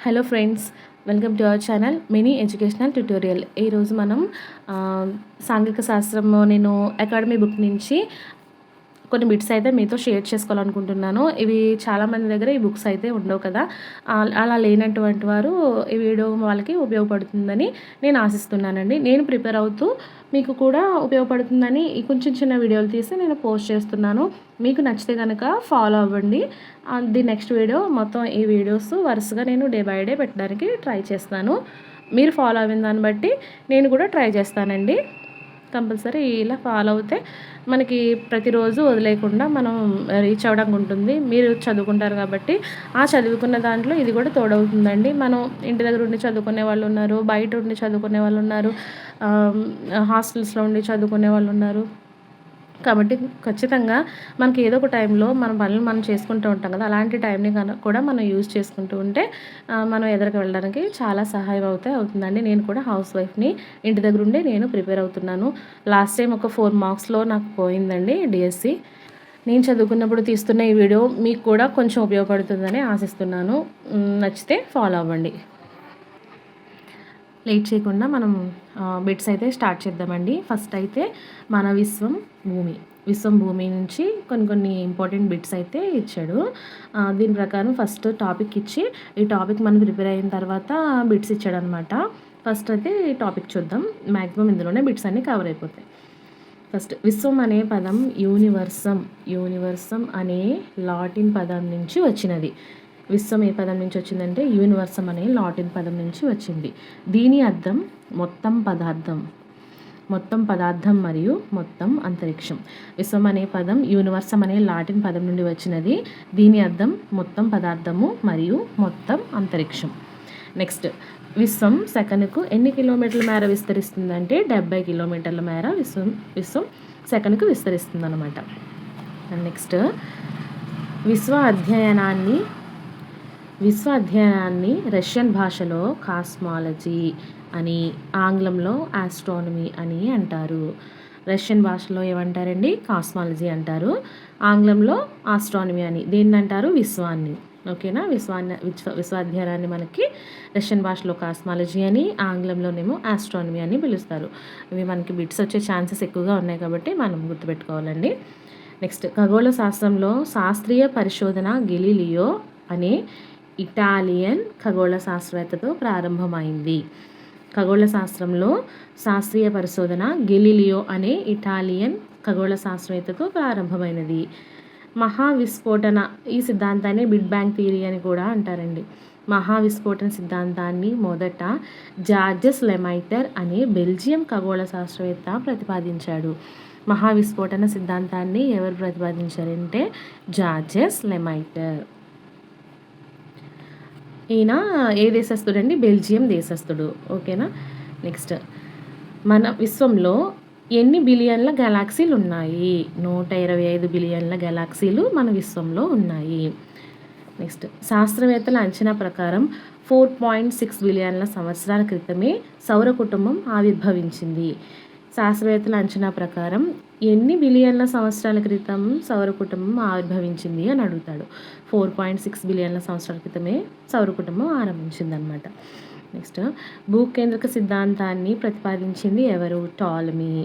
Hello friends, welcome to our channel mini educational tutorial. ఈరోజు మనం సాంఘిక శాస్త్రం నేను అకాడమీ బుక్ నుంచి కొన్ని బిట్స్ అయితే మీతో షేర్ చేసుకోవాలనుకుంటున్నాను. ఇవి చాలామంది దగ్గర ఈ బుక్స్ అయితే ఉండవు కదా. అలా లేనటువంటి వారు ఈ వీడియో వాళ్ళకి ఉపయోగపడుతుందని నేను ఆశిస్తున్నానండి. నేను ప్రిపేర్ అవుతూ మీకు కూడా ఉపయోగపడుతుందని ఈ కొంచెం చిన్న వీడియోలు తీసి నేను పోస్ట్ చేస్తున్నాను. మీకు నచ్చితే కనుక ఫాలో అవ్వండి. ది నెక్స్ట్ వీడియో మొత్తం ఈ వీడియోస్ వరుసగా నేను డే బై డే పెట్టడానికి ట్రై చేస్తాను. మీరు ఫాలో అయిన దాన్ని బట్టి నేను కూడా ట్రై చేస్తానండి. కంపల్సరీ ఇలా ఫాలో అవుతే మనకి ప్రతిరోజు వదిలేయకుండా మనం రీచ్ అవ్వడానికి ఉంటుంది. మీరు చదువుకుంటారు కాబట్టి ఆ చదువుకున్న దాంట్లో ఇది కూడా తోడవుతుందండి. మనం ఇంటి దగ్గర ఉండి చదువుకునే వాళ్ళు ఉన్నారు, బయట ఉండి చదువుకునే వాళ్ళు ఉన్నారు, హాస్టల్స్లో ఉండి చదువుకునే వాళ్ళు ఉన్నారు. కాబట్టి ఖచ్చితంగా మనకి ఏదో ఒక టైంలో మన పనులు మనం చేసుకుంటూ ఉంటాం కదా. అలాంటి టైంని కూడా మనం యూజ్ చేసుకుంటూ ఉంటే మనం ఎదురుకు వెళ్ళడానికి చాలా సహాయం అవుతుందండి. నేను కూడా హౌస్ వైఫ్ని, ఇంటి దగ్గర ఉండి నేను ప్రిపేర్ అవుతున్నాను. లాస్ట్ టైం ఒక 4 మార్క్స్లో నాకు పోయిందండి డిఎస్సి. నేను చదువుకున్నప్పుడు తీస్తున్న ఈ వీడియో మీకు కూడా కొంచెం ఉపయోగపడుతుందని ఆశిస్తున్నాను. నచ్చితే ఫాలో అవ్వండి. లేట్ చేయకుండా మనం బిట్స్ అయితే స్టార్ట్ చేద్దామండి. ఫస్ట్ అయితే మన విశ్వం భూమి నుంచి కొన్ని ఇంపార్టెంట్ బిట్స్ అయితే ఇచ్చాడు. దీని ప్రకారం ఫస్ట్ టాపిక్ ఇచ్చి ఈ టాపిక్ మనం ప్రిపేర్ అయిన తర్వాత బిట్స్ ఇచ్చాడు అనమాట. ఫస్ట్ అయితే ఈ టాపిక్ చూద్దాం. మ్యాక్సిమం ఇందులోనే బిట్స్ అన్నీ కవర్ అయిపోతాయి. ఫస్ట్ విశ్వం అనే పదం యూనివర్సం అనే లాటిన్ పదం నుంచి వచ్చినది. విశ్వం ఏ పదం నుంచి వచ్చిందంటే యూనివర్సం అనే లాటిన్ పదం నుంచి వచ్చింది. దీని అర్థం మొత్తం పదార్థం మరియు మొత్తం అంతరిక్షం. విశ్వం అనే పదం యూనివర్సం అనే లాటిన్ పదం నుండి వచ్చినది. దీని అర్థం మొత్తం పదార్థము మరియు మొత్తం అంతరిక్షం. నెక్స్ట్, విశ్వం సెకనుకు ఎన్ని కిలోమీటర్ల మేర విస్తరిస్తుందంటే 70 కిలోమీటర్ల మేర విశ్వం సెకనుకు విస్తరిస్తుంది అనమాట. నెక్స్ట్, విశ్వ అధ్యయనాన్ని రష్యన్ భాషలో కాస్మాలజీ అని, ఆంగ్లంలో ఆస్ట్రానమీ అని అంటారు. రష్యన్ భాషలో ఏమంటారండి? కాస్మాలజీ అంటారు. ఆంగ్లంలో ఆస్ట్రానమీ అని దేన్ని అంటారు? విశ్వాన్ని. ఓకేనా? విశ్వాధ్యయనాన్ని మనకి రష్యన్ భాషలో కాస్మాలజీ అని, ఆంగ్లంలోనేమో ఆస్ట్రానమీ అని పిలుస్తారు. ఇవి మనకి బిట్స్ వచ్చే ఛాన్సెస్ ఎక్కువగా ఉన్నాయి కాబట్టి మనం గుర్తుపెట్టుకోవాలండి. నెక్స్ట్, ఖగోళ శాస్త్రంలో శాస్త్రీయ పరిశోధన గెలీలియో అనే ఇటాలియన్ ఖగోళ శాస్త్రవేత్తతో ప్రారంభమైంది. ఖగోళ శాస్త్రంలో శాస్త్రీయ పరిశోధన గెలీలియో అనే ఇటాలియన్ ఖగోళ శాస్త్రవేత్తతో ప్రారంభమైనది. మహావిస్ఫోటన ఈ సిద్ధాంతాన్ని బిగ్ బ్యాంగ్ థియరీ అని కూడా అంటారండి. మహావిస్ఫోటన సిద్ధాంతాన్ని మొదట జార్జెస్ లెమైటర్ అనే బెల్జియం ఖగోళ శాస్త్రవేత్త ప్రతిపాదించాడు. మహావిస్ఫోటన సిద్ధాంతాన్ని ఎవరు ప్రతిపాదించారంటే జార్జెస్ లెమైటర్. ఈయన ఏ దేశస్థుడు అండి? బెల్జియం దేశస్థుడు. ఓకేనా? నెక్స్ట్, మన విశ్వంలో ఎన్ని బిలియన్ల గెలాక్సీలు ఉన్నాయి? 125 బిలియన్ల గెలాక్సీలు మన విశ్వంలో ఉన్నాయి. నెక్స్ట్, శాస్త్రవేత్తల అంచనా ప్రకారం 4.6 బిలియన్ల సంవత్సరాల క్రితమే సౌర కుటుంబం ఆవిర్భవించింది. శాస్త్రవేత్తల అంచనా ప్రకారం ఎన్ని బిలియన్ల సంవత్సరాల క్రితం సౌర కుటుంబం ఆవిర్భవించింది అని అడుగుతాడు. 4.6 బిలియన్ల సంవత్సరాల క్రితమే సౌర కుటుంబం ఆరంభించింది అనమాట. నెక్స్ట్, భూకేంద్రక సిద్ధాంతాన్ని ప్రతిపాదించింది ఎవరు? టాలమీ.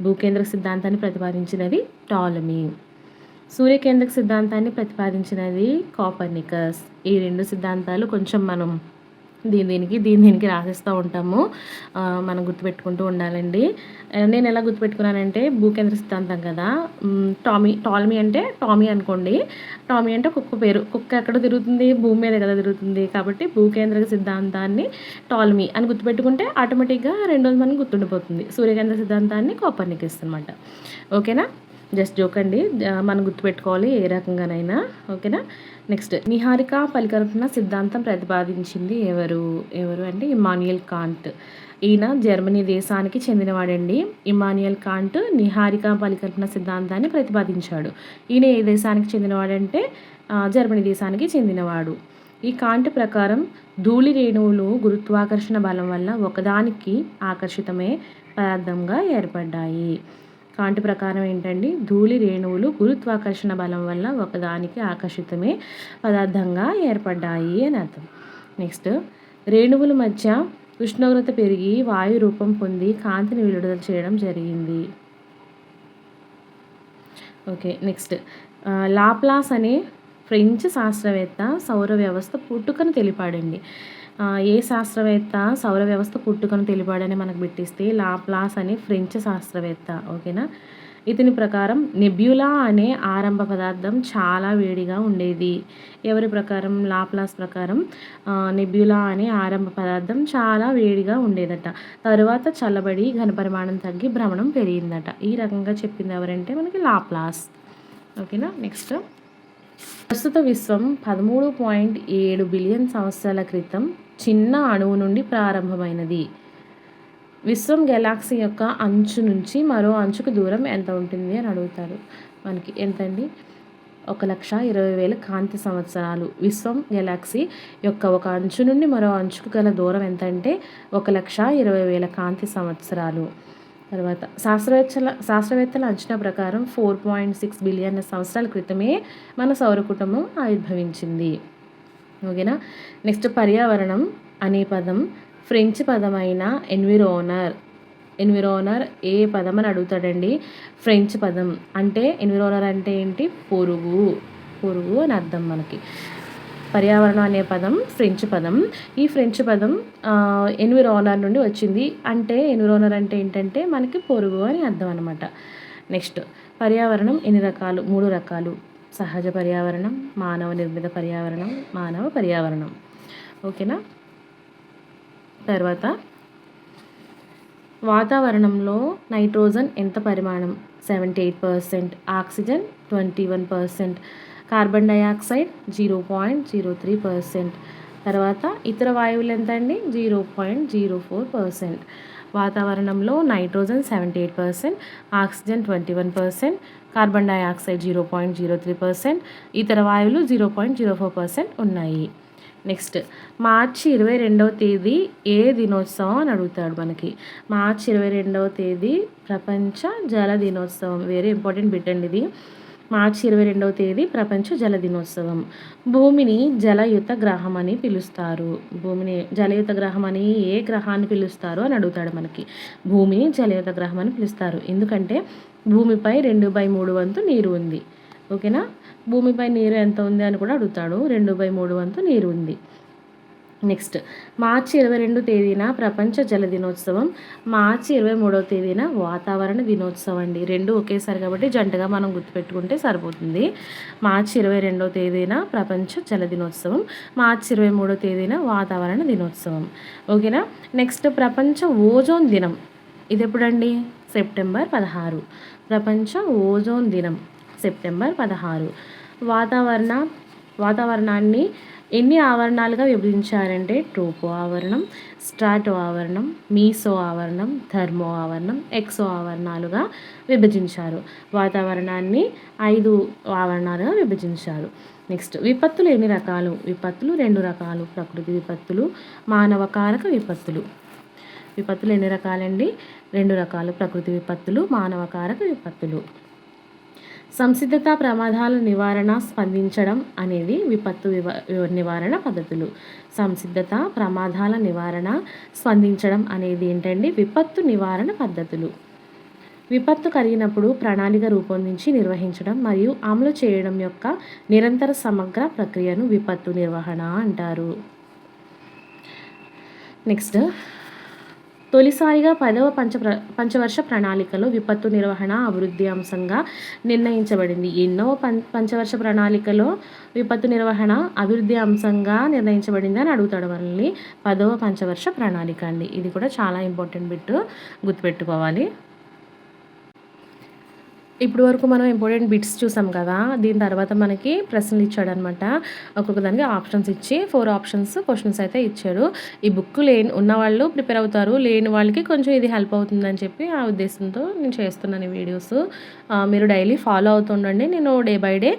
భూకేంద్రక సిద్ధాంతాన్ని ప్రతిపాదించినది టాలమీ. సూర్యకేంద్రక సిద్ధాంతాన్ని ప్రతిపాదించినది కోపర్నికస్. ఈ రెండు సిద్ధాంతాలు కొంచెం మనం దీనికి రాసేస్తూ ఉంటాము. మనం గుర్తుపెట్టుకుంటూ ఉండాలండి. నేను ఎలా గుర్తుపెట్టుకున్నానంటే, భూకేంద్ర సిద్ధాంతం కదా, టాలమీ అంటే టామీ అనుకోండి. టామీ అంటే కుక్క పేరు. కుక్క ఎక్కడ తిరుగుతుంది? భూమి మీద కదా తిరుగుతుంది. కాబట్టి భూకేంద్రక సిద్ధాంతాన్ని టాలమీ అని గుర్తుపెట్టుకుంటే ఆటోమేటిక్గా రెండోది మనకి గుర్తుండిపోతుంది. సూర్యకేంద్ర సిద్ధాంతాన్ని కోపర్నికస్ అనమాట. ఓకేనా? జస్ట్ జోక్ అండి, మనం గుర్తుపెట్టుకోవాలి ఏ రకంగానైనా. ఓకేనా? నెక్స్ట్, నిహారిక పరికల్పన సిద్ధాంతం ప్రతిపాదించింది ఎవరు అంటే ఇమ్మాన్యుయల్ కాంట్. ఈయన జర్మనీ దేశానికి చెందినవాడండి. ఇమ్మాన్యుయల్ కాంట్ నిహారిక పరికల్పన సిద్ధాంతాన్ని ప్రతిపాదించాడు. ఈయన ఏ దేశానికి చెందినవాడంటే జర్మనీ దేశానికి చెందినవాడు. ఈ కాంట్ ప్రకారం ధూళి రేణువులు గురుత్వాకర్షణ బలం వల్ల ఒకదానికి ఆకర్షితమే పదార్థంగా ఏర్పడ్డాయి. కాంట్ ప్రకారం ఏంటండి? ధూళి రేణువులు గురుత్వాకర్షణ బలం వల్ల ఒకదానికి ఆకర్షితమే పదార్థంగా ఏర్పడ్డాయి అని అర్థం. నెక్స్ట్ రేణువుల మధ్య ఉష్ణోగ్రత పెరిగి వాయు రూపం పొంది కాంతిని విడుదల చేయడం జరిగింది. ఓకే. నెక్స్ట్ లాప్లాస్ అనే ఫ్రెంచ్ శాస్త్రవేత్త సౌర వ్యవస్థ పుట్టుకను తెలిపాడండి. ఏ శాస్త్రవేత్త సౌర వ్యవస్థ పుట్టుకను తెలిపాడని మనకు పెట్టిస్తే లాప్లాస్ అనే ఫ్రెంచ్ శాస్త్రవేత్త. ఓకేనా. ఇతని ప్రకారం నెబ్యులా అనే ఆరంభ పదార్థం చాలా వేడిగా ఉండేది. ఎవరి ప్రకారం? లాప్లాస్ ప్రకారం నెబ్యులా అనే ఆరంభ పదార్థం చాలా వేడిగా ఉండేదట. తరువాత చల్లబడి ఘనపరిమాణం తగ్గి భ్రమణం పెరిగిందట. ఈ రకంగా చెప్పింది ఎవరంటే మనకి లాప్లాస్. ఓకేనా. నెక్స్ట్ ప్రస్తుత విశ్వం 13.7 బిలియన్ సంవత్సరాల క్రితం చిన్న అణువు నుండి ప్రారంభమైనది. విశ్వం గెలాక్సీ యొక్క అంచు నుంచి మరో అంచుకు దూరం ఎంత ఉంటుంది అని అడుగుతారు. మనకి ఎంతండి? 1,20,000 కాంతి సంవత్సరాలు. విశ్వం గెలాక్సీ యొక్క ఒక అంచు నుండి మరో అంచుకు గల దూరం ఎంత అంటే 1,20,000 కాంతి సంవత్సరాలు. తర్వాత శాస్త్రవేత్తల అంచనా ప్రకారం 4.6 బిలియన్ సంవత్సరాల క్రితమే మన సౌర కుటుంబం ఆవిర్భవించింది. ఓకేనా. నెక్స్ట్ పర్యావరణం అనే పదం ఫ్రెంచ్ పదమైన ఎన్విరోనర్ ఏ పదం అని అడుగుతాడండి. ఫ్రెంచ్ పదం. అంటే ఎన్విరోనర్ అంటే ఏంటి? పొరుగు అని అర్థం మనకి. పర్యావరణం అనే పదం ఫ్రెంచ్ పదం. ఈ ఫ్రెంచ్ పదం ఎన్విరోనర్ నుండి వచ్చింది. అంటే ఎన్విరోనర్ అంటే ఏంటంటే మనకి పొరుగు అని అర్థం అనమాట. నెక్స్ట్ పర్యావరణం ఎన్ని రకాలు? 3 రకాలు. సహజ పర్యావరణం, మానవ నిర్మిత పర్యావరణం, మానవ పర్యావరణం. ఓకేనా. తర్వాత వాతావరణంలో నైట్రోజన్ ఎంత పరిమాణం? 78%, ఆక్సిజన్ 21%, కార్బన్ డైఆక్సైడ్ 0.03%. తర్వాత ఇతర వాయువులు ఎంత అండి? 0.04%. వాతావరణంలో నైట్రోజన్ 78%, ఆక్సిజన్ 21%, కార్బన్ డైఆక్సైడ్ 0.03%, ఇతర వాయువులు 0.04% ఉన్నాయి. నెక్స్ట్ మార్చి 22వ తేదీ ఏ దినోత్సవం అని అడుగుతాడు మనకి. మార్చి 22వ తేదీ ప్రపంచ జల దినోత్సవం. వెరీ ఇంపార్టెంట్ బిట్ అండి ఇది. మార్చి 22వ తేదీ ప్రపంచ జల దినోత్సవం. భూమిని జలయుత గ్రహం అని పిలుస్తారు. భూమిని జలయుత గ్రహం అని ఏ గ్రహాన్ని పిలుస్తారు అని అడుగుతాడు మనకి. భూమిని జలయుత గ్రహం అని పిలుస్తారు. ఎందుకంటే భూమిపై 2/3 వంతు నీరు ఉంది. ఓకేనా. భూమిపై నీరు ఎంత ఉంది అని కూడా అడుగుతాడు. 2/3 వంతు నీరు ఉంది. నెక్స్ట్ మార్చి 22 తేదీన ప్రపంచ జల దినోత్సవం, మార్చి 23వ తేదీన వాతావరణ దినోత్సవం అండి. రెండు ఒకేసారి కాబట్టి జంటగా మనం గుర్తుపెట్టుకుంటే సరిపోతుంది. మార్చి 22వ తేదీన ప్రపంచ జల దినోత్సవం, మార్చి 23వ తేదీన వాతావరణ దినోత్సవం. ఓకేనా. నెక్స్ట్ ప్రపంచ ఓజోన్ దినం. ఇది ఎప్పుడండి? సెప్టెంబర్ 16. ప్రపంచ ఓజోన్ దినం సెప్టెంబర్ 16. వాతావరణాన్ని ఎన్ని ఆవరణాలుగా విభజించారంటే ట్రోపో ఆవరణం, స్ట్రాటో ఆవరణం, మీసో ఆవరణం, థర్మో ఆవరణం, ఎక్సో ఆవరణాలుగా విభజించారు. వాతావరణాన్ని 5 ఆవరణాలుగా విభజించారు. నెక్స్ట్ విపత్తులు ఎన్ని రకాలు? విపత్తులు 2 రకాలు. ప్రకృతి విపత్తులు, మానవకారక విపత్తులు. విపత్తులు ఎన్ని రకాలండి? 2 రకాలు. ప్రకృతి విపత్తులు, మానవకారక విపత్తులు. సంసిద్ధత ప్రమాదాల నివారణ స్పందించడం అనేది విపత్తు నివారణ పద్ధతులు. సంసిద్ధత ప్రమాదాల నివారణ స్పందించడం అనేది ఏంటండి? విపత్తు నివారణ పద్ధతులు. విపత్తు కలిగినప్పుడు ప్రణాళిక రూపొందించి నిర్వహించడం మరియు అమలు చేయడం యొక్క నిరంతర సమగ్ర ప్రక్రియను విపత్తు నిర్వహణ అంటారు. నెక్స్ట్ తొలిసారిగా 10వ పంచవర్ష ప్రణాళికలో విపత్తు నిర్వహణ అభివృద్ధి అంశంగా నిర్ణయించబడింది. ఎన్నో పంచవర్ష ప్రణాళికలో విపత్తు నిర్వహణ అభివృద్ధి అంశంగా నిర్ణయించబడింది అని అడుగుతాడు మనల్ని. 10వ పంచవర్ష ప్రణాళిక అండి. ఇది కూడా చాలా ఇంపార్టెంట్ బిట్, గుర్తుపెట్టుకోవాలి. ఇప్పుడు వరకు మనం ఇంపార్టెంట్ బిట్స్ చూసాం కదా. దీని తర్వాత మనకి ప్రశ్నలు ఇచ్చాడనమాట. ఒక్కొక్క దానికి ఆప్షన్స్ ఇచ్చి 4 ఆప్షన్స్ క్వశ్చన్స్ అయితే ఇచ్చాడు. ఈ బుక్ ఉన్న వాళ్ళు ప్రిపేర్ అవుతారు, లేని వాళ్ళకి కొంచెం ఇది హెల్ప్ అవుతుందని చెప్పి ఆ ఉద్దేశంతో నేను చేస్తున్నాను ఈ వీడియోస్. మీరు డైలీ ఫాలో అవుతుండండి. నేను డే బై డే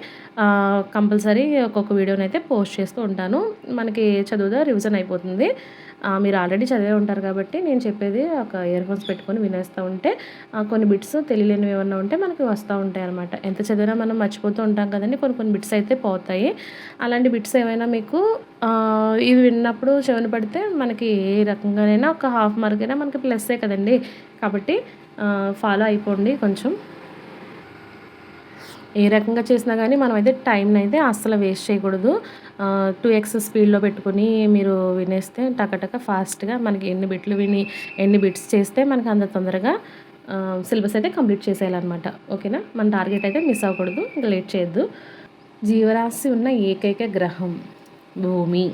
కంపల్సరీ ఒక్కొక్క వీడియోనైతే పోస్ట్ చేస్తూ ఉంటాను. మనకి చదువుదా రివిజన్ అయిపోతుంది. మీరు ఆల్రెడీ చదివే ఉంటారు కాబట్టి నేను చెప్పేది ఒక ఇయర్ ఫోన్స్ పెట్టుకొని వినేస్తూ ఉంటే కొన్ని బిట్స్ తెలియలేనివి ఏమన్నా ఉంటే మనకి వస్తూ ఉంటాయి అనమాట. ఎంత చదివినా మనం మర్చిపోతూ ఉంటాం కదండి, కొన్ని కొన్ని బిట్స్ అయితే పోతాయి. అలాంటి బిట్స్ ఏమైనా మీకు ఇవి విన్నప్పుడు చెవిన పడితే మనకి ఏ రకంగానైనా ఒక హాఫ్ మార్క్ అయినా మనకి ప్లస్సే కదండి. కాబట్టి ఫాలో అయిపోండి. కొంచెం ఏ రకంగా చేసినా కానీ మనమైతే టైంని అయితే అస్సలు వేస్ట్ చేయకూడదు. 2x స్పీడ్లో పెట్టుకొని మీరు వినేస్తే టకటక ఫాస్ట్గా మనకి ఎన్ని బిట్స్ చేస్తే మనకి అంత తొందరగా సిలబస్ అయితే కంప్లీట్ చేసేయాలన్నమాట. ఓకేనా? మన టార్గెట్ అయితే మిస్ అవ్వకూడదు. ఇంకా లేట్ చేయొద్దు. జీవరాశి ఉన్న ఏకైక గ్రహం భూమి.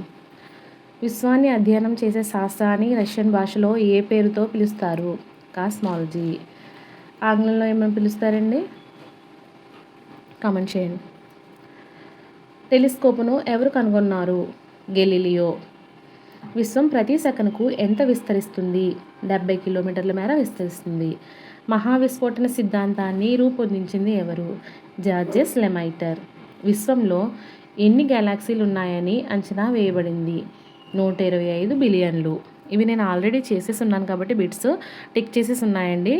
విశ్వాన్ని అధ్యయనం చేసే శాస్త్రాన్ని రష్యన్ భాషలో ఏ పేరుతో పిలుస్తారు? కాస్మాలజీ. ఆంగ్లంలో ఏమని పిలుస్తారండి? కామెంట్ చేయండి. టెలిస్కోపును ఎవరు కనుగొన్నారు? గెలీలియో. విశ్వం ప్రతి సెకనుకు ఎంత విస్తరిస్తుంది? 70 కిలోమీటర్ల మేర విస్తరిస్తుంది. మహావిస్ఫోటన సిద్ధాంతాన్ని రూపొందించింది ఎవరు? జార్జెస్ లెమైటర్. విశ్వంలో ఎన్ని గెలాక్సీలు ఉన్నాయని అంచనా వేయబడింది? 125 బిలియన్లు. ఇవి నేను ఆల్రెడీ చేసేసి ఉన్నాను కాబట్టి బిట్స్ టిక్ చేసేసి ఉన్నాయండి.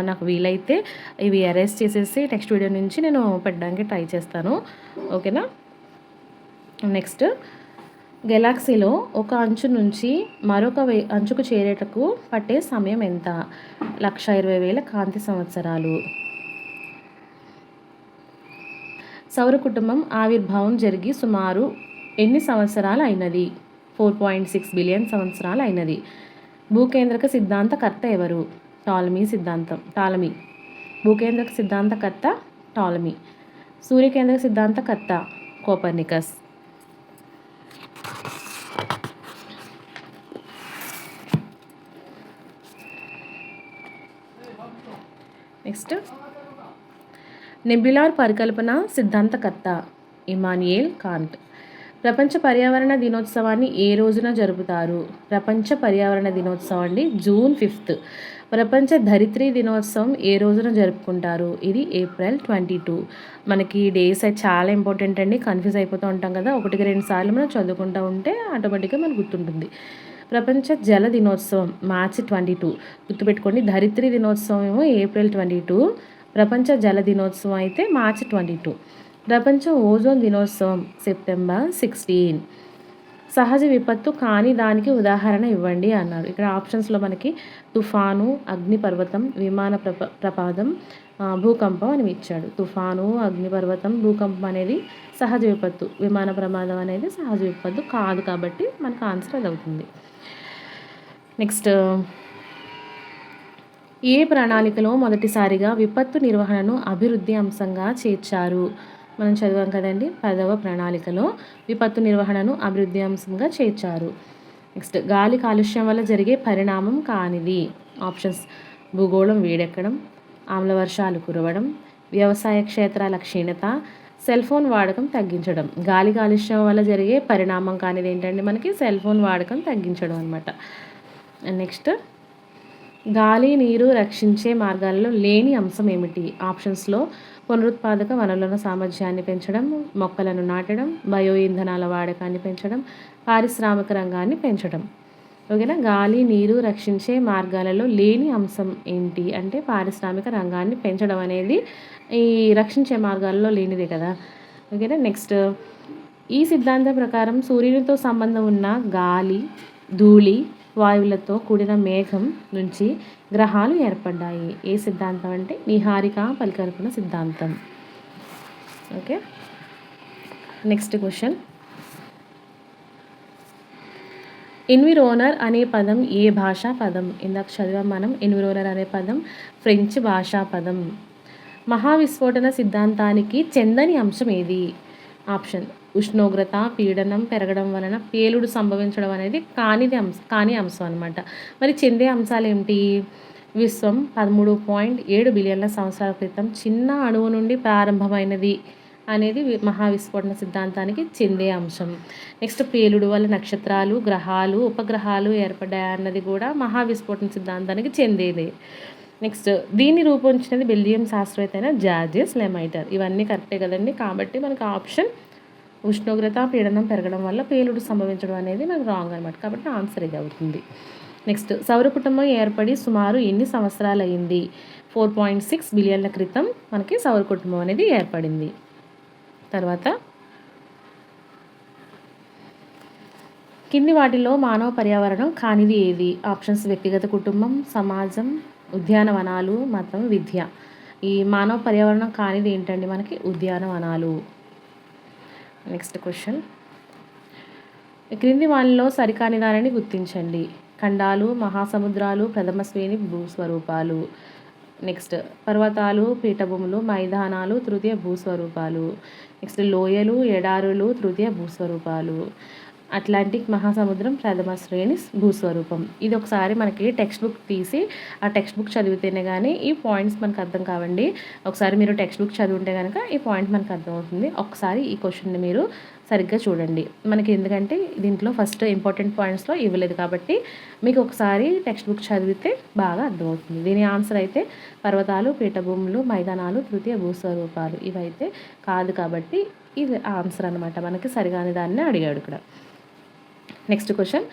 నాకు వీలైతే ఇవి అరేంజ్ చేసేసి నెక్స్ట్ వీడియో నుంచి నేను పెట్టడానికి ట్రై చేస్తాను. ఓకేనా? నెక్స్ట్, గెలాక్సీలో ఒక అంచు నుంచి మరొక అంచుకు చేరేటకు పట్టే సమయం ఎంత? 1,20,000 కాంతి సంవత్సరాలు. సౌర కుటుంబం ఆవిర్భావం జరిగి సుమారు ఎన్ని సంవత్సరాలు అయినది? 4.6 బిలియన్ సంవత్సరాలు అయినది. భూకేంద్రక సిద్ధాంతకర్త ఎవరు? Ptolemy. భూకేంద్రక సిద్ధాంతకర్త Ptolemy. సూర్యకేంద్రక సిద్ధాంతకర్త Copernicus. Next, nebular పరికల్పన సిద్ధాంతకర్త ఇమాన్యుయేల్ కాంట్. ప్రపంచ పర్యావరణ దినోత్సవాన్ని ఏ రోజున జరుపుతారు? ప్రపంచ పర్యావరణ దినోత్సవం అండి జూన్ 5. ప్రపంచ ధరిత్రి దినోత్సవం ఏ రోజున జరుపుకుంటారు? ఇది ఏప్రిల్ 22. మనకి డేస్ అయితే చాలా ఇంపార్టెంట్ అండి. కన్ఫ్యూజ్ అయిపోతూ ఉంటాం కదా, 1-2 సార్లు మనం చదువుకుంటూ ఉంటే ఆటోమేటిక్గా మనకు గుర్తుంటుంది. ప్రపంచ జల దినోత్సవం మార్చి 22. గుర్తుపెట్టుకోండి. ధరిత్రి దినోత్సవం ఏమో ఏప్రిల్ 22, ప్రపంచ జల దినోత్సవం అయితే మార్చి 22. ప్రపంచ ఓజోన్ దినోత్సవం సెప్టెంబర్ 16. సహజ విపత్తు కాని దానికి ఉదాహరణ ఇవ్వండి అన్నాడు. ఇక్కడ ఆప్షన్స్లో మనకి తుఫాను, అగ్నిపర్వతం, విమాన ప్రమాదం, భూకంపం అని ఇచ్చాడు. తుఫాను, అగ్నిపర్వతం, భూకంపం అనేది సహజ విపత్తు, విమాన ప్రమాదం అనేది సహజ విపత్తు కాదు కాబట్టి మనకు ఆన్సర్ అది అవుతుంది. నెక్స్ట్, ఏ ప్రణాళికలో మొదటిసారిగా విపత్తు నిర్వహణను అభివృద్ధి అంశంగా చేర్చారు? మనం చదివాం కదండి, 10వ ప్రణాళికలో విపత్తు నిర్వహణను అభివృద్ధి అంశంగా చేర్చారు. నెక్స్ట్, గాలి కాలుష్యం వల్ల జరిగే పరిణామం కానిది. ఆప్షన్స్: భూగోళం వేడెక్కడం, ఆమ్ల వర్షాలు కురవడం, వ్యవసాయ క్షేత్రాల క్షీణత, సెల్ ఫోన్ వాడకం తగ్గించడం. గాలి కాలుష్యం వల్ల జరిగే పరిణామం కానిది ఏంటంటే మనకి సెల్ ఫోన్ వాడకం తగ్గించడం అనమాట. నెక్స్ట్, గాలి నీరు రక్షించే మార్గాలలో లేని అంశం ఏమిటి? ఆప్షన్స్లో పునరుత్పాదక వనరుల సామర్థ్యాన్ని పెంచడం, మొక్కలను నాటడం, బయో ఇంధనాల వాడకాన్ని పెంచడం, పారిశ్రామిక రంగాన్ని పెంచడం. ఓకేనా? గాలి నీరు రక్షించే మార్గాలలో లేని అంశం ఏంటి అంటే పారిశ్రామిక రంగాన్ని పెంచడం అనేది ఈ రక్షించే మార్గాలలో లేనిదే కదా. ఓకేనా? నెక్స్ట్, ఈ సిద్ధాంతం ప్రకారం సూర్యునితో సంబంధం ఉన్న గాలి, ధూళి, వాయువులతో కూడిన మేఘం నుంచి గ్రహాలు ఏర్పడ్డాయి. ఏ సిద్ధాంతం అంటే నిహారిక పరికల్పన సిద్ధాంతం. ఓకే. నెక్స్ట్ క్వశ్చన్, ఎన్విరోనర్ అనే పదం ఏ భాషా పదం? ఇందాక చదివాం మనం. ఎన్విరోనర్ అనే పదం ఫ్రెంచ్ భాషా పదం. మహావిస్ఫోటన సిద్ధాంతానికి చెందని అంశం ఏది? ఆప్షన్: ఉష్ణోగ్రత, పీడనం పెరగడం వలన పేలుడు సంభవించడం అనేది కాని అంశం అనమాట. మరి చెందే అంశాలు ఏమిటి? విశ్వం 13.7 బిలియన్ల సంవత్సరాల క్రితం చిన్న అణువు నుండి ప్రారంభమైనది అనేది మహావిస్ఫోటన సిద్ధాంతానికి చెందే అంశం. నెక్స్ట్, పేలుడు వల్ల నక్షత్రాలు, గ్రహాలు, ఉపగ్రహాలు ఏర్పడ్డాయన్నది కూడా మహావిస్ఫోటన సిద్ధాంతానికి చెందేదే. నెక్స్ట్ దీన్ని రూపొందించినది బెల్జియం శాస్త్రవేత్త అయిన జార్జెస్ లెమైటర్. ఇవన్నీ కరెక్టే కదండి. కాబట్టి మనకు ఆప్షన్ ఉష్ణోగ్రత పీడనం పెరగడం వల్ల పేలుడు సంభవించడం అనేది మనకు రాంగ్ అనమాట. కాబట్టి ఆన్సర్ ఇది అవుతుంది. నెక్స్ట్ సౌర కుటుంబం ఏర్పడి సుమారు ఎన్ని సంవత్సరాలు అయింది? 4.6 బిలియన్ల క్రితం మనకి సౌర కుటుంబం అనేది ఏర్పడింది. తర్వాత కింది వాటిలో మానవ పర్యావరణం కానిది ఏది? ఆప్షన్స్ వ్యక్తిగత కుటుంబం, సమాజం, ఉద్యానవనాలు, మతం, విద్య. ఈ మానవ పర్యావరణం కానిది ఏంటండి? మనకి ఉద్యానవనాలు. నెక్స్ట్ క్వశ్చన్, క్రింది వానిలో సరికాని దానిని గుర్తించండి. ఖండాలు, మహాసముద్రాలు, ప్రథమ శ్రేణి భూస్వరూపాలు. నెక్స్ట్ పర్వతాలు, పీఠభూములు, మైదానాలు, తృతీయ భూస్వరూపాలు. నెక్స్ట్ లోయలు, ఎడారులు, తృతీయ భూస్వరూపాలు. అట్లాంటిక్ మహాసముద్రం ప్రథమ శ్రేణి భూస్వరూపం. ఇది ఒకసారి మనకి టెక్స్ట్ బుక్ తీసి ఆ టెక్స్ట్ బుక్ చదివితేనే కానీ ఈ పాయింట్స్ మనకు అర్థం కావండి. ఒకసారి మీరు టెక్స్ట్ బుక్ చదివితే కనుక ఈ పాయింట్ మనకు అర్థమవుతుంది. ఒకసారి ఈ క్వశ్చన్ని మీరు సరిగ్గా చూడండి. మనకి ఎందుకంటే దీంట్లో ఫస్ట్ ఇంపార్టెంట్ పాయింట్స్లో ఇవ్వలేదు కాబట్టి మీకు ఒకసారి టెక్స్ట్ బుక్ చదివితే బాగా అర్థమవుతుంది. దీని ఆన్సర్ అయితే పర్వతాలు, పీఠభూములు, మైదానాలు, తృతీయ భూస్వరూపాలు. ఇవైతే కాదు కాబట్టి ఇది ఆన్సర్ అనమాట. మనకి సరిగాని దాన్ని అడిగాడు ఇక్కడ. నెక్స్ట్ క్వశ్చన్,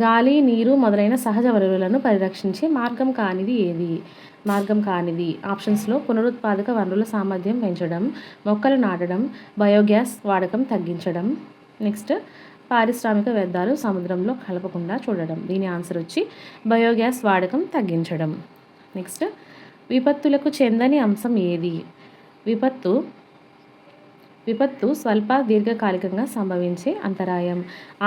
గాలి, నీరు మొదలైన సహజ వనరులను పరిరక్షించే మార్గం కానిది ఏది? మార్గం కానిది ఆప్షన్స్లో పునరుత్పాదక వనరుల సామర్థ్యం పెంచడం, మొక్కలు నాటడం, బయోగ్యాస్ వాడకం తగ్గించడం. నెక్స్ట్ పారిశ్రామిక వ్యర్థాలు సముద్రంలో కలపకుండా చూడడం. దీని ఆన్సర్ వచ్చి బయోగ్యాస్ వాడకం తగ్గించడం. నెక్స్ట్ విపత్తులకు చెందని అంశం ఏది? విపత్తు స్వల్ప దీర్ఘకాలికంగా సంభవించే అంతరాయం.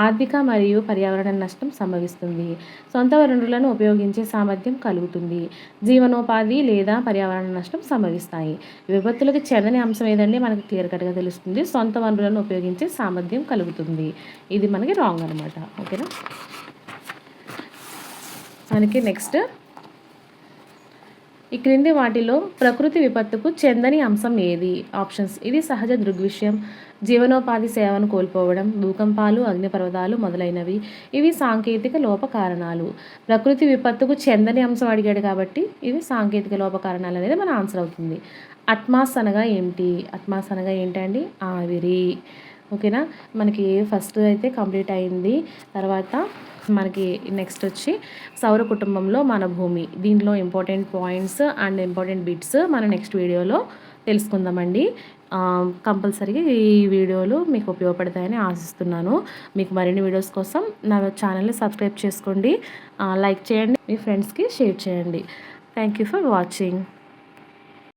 ఆర్థిక మరియు పర్యావరణ నష్టం సంభవిస్తుంది. సొంత వనరులను ఉపయోగించే సామర్థ్యం కలుగుతుంది. జీవనోపాధి లేదా పర్యావరణ నష్టం సంభవిస్తాయి. విపత్తులకు చెందని అంశం ఏదండి? మనకి క్లియర్ కట్గా తెలుస్తుంది. సొంత వనరులను ఉపయోగించే సామర్థ్యం కలుగుతుంది. ఇది మనకి రాంగ్ అనమాట. ఓకేనా. మనకి నెక్స్ట్ ఈ క్రింది వాటిలో ప్రకృతి విపత్తుకు చెందని అంశం ఏది? ఆప్షన్స్, ఇది సహజ దృగ్విషయం, జీవనోపాధి సేవను కోల్పోవడం, భూకంపాలు, అగ్నిపర్వతాలు మొదలైనవి. ఇవి సాంకేతిక లోప కారణాలు. ప్రకృతి విపత్తుకు చెందని అంశం అడిగాడు కాబట్టి ఇవి సాంకేతిక లోప కారణాలు అనేది మన ఆన్సర్ అవుతుంది. అట్మాస్ అనగా ఏంటి? అట్మాస్ అనగా ఏంటండి? ఆవిరి. ఓకేనా. మనకి ఫస్ట్ అయితే కంప్లీట్ అయింది. తర్వాత మనకి నెక్స్ట్ వచ్చి సౌర కుటుంబంలో మన భూమి. దీంట్లో important points and important bits మన నెక్స్ట్ వీడియోలో తెలుసుకుందామండి. కంపల్సరీగా ఈ వీడియోలు మీకు ఉపయోగపడతాయని ఆశిస్తున్నాను. మీకు మరిన్ని వీడియోస్ కోసం నా ఛానల్ని సబ్స్క్రైబ్ చేసుకోండి, లైక్ చేయండి, మీ ఫ్రెండ్స్కి షేర్ చేయండి. Thank you for watching.